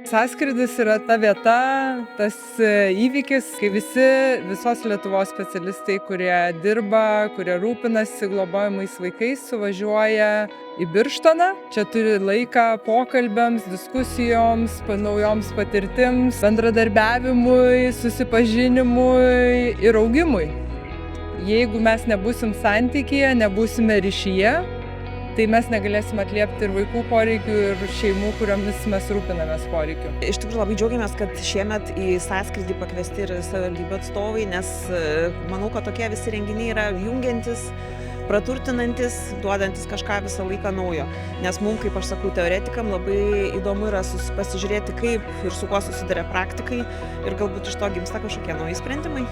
Sąskrydis yra ta vieta, tas įvykis, kai visos Lietuvos specialistai, kurie dirba, kurie rūpinasi globojamais vaikais, suvažiuoja į Birštoną. Čia turi laiką pokalbiams, diskusijoms, naujoms patirtims, bendradarbiavimui, susipažinimui ir augimui. Jeigu mes nebūsim santykyje, nebūsime ryšyje, tai mes negalėsim atliepti ir vaikų poreikių, ir šeimų, kuriomis mes rūpinamės poreikių. Iš tikrųjų labai džiaugiamės, kad šiemet į sąskrydį pakviesti ir savivaldybių atstovai, nes manau, kad tokie visi renginiai yra jungiantis, praturtinantis, duodantis kažką visą laiką naujo. Nes mums, kaip aš sakau, teoretikam labai įdomu yra pasižiūrėti, kaip ir su kuo susiduria praktikai ir galbūt iš to gimsta kažkokie nauji sprendimai.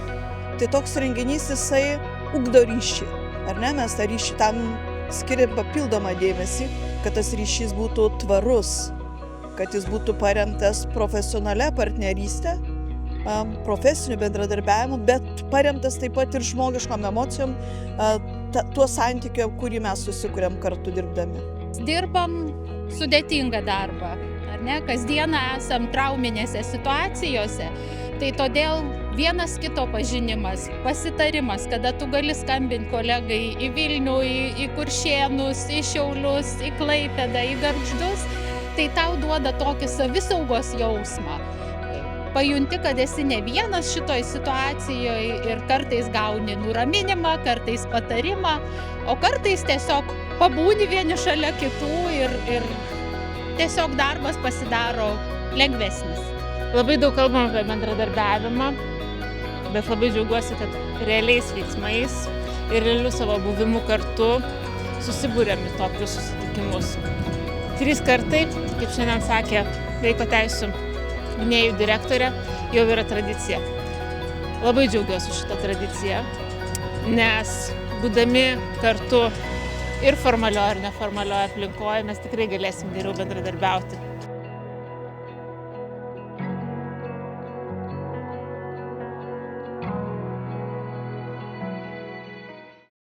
Tai toks renginys, jisai ugdo ryšį, ar ne? Mes tą ryšį tam skiriam papildomą dėmesį, kad tas ryšys būtų tvarus, kad jis būtų paremtas profesionalia partnerystė, profesiniu bendradarbiavimu, bet paremtas taip pat ir žmogiškom emocijom, tuo santykiu, kurį mes susikuriam kartu dirbdami. Dirbam sudėtingą darbą, ar ne? Kasdieną esam trauminėse situacijose, tai todėl vienas kito pažinimas, pasitarimas, kada tu gali skambinti kolegai į Vilnių, į Kuršėnus, į Šiaulius, į Klaipėdą, į Gargždus, tai tau duoda tokį savisaugos jausmą. Pajunti, kad esi ne vienas šitoj situacijoje ir kartais gauni nuraminimą, kartais patarimą, o kartais tiesiog pabūni vieni šalia kitų ir tiesiog darbas pasidaro lengvesnis. Labai daug kalbam apie bendradarbiavimą, bet labai džiaugiuosi, kad realiais veiksmais ir realiu savo buvimu kartu susibūrėm į tokius susitikimus. 3 kartai, kaip šiandien sakė Vaiko teisių gynėjų direktorė, jau yra tradicija. Labai džiaugiuosi šitą tradiciją, nes būdami kartu ir formalioje ir neformalioje aplinkoje mes tikrai galėsim geriau bendradarbiauti.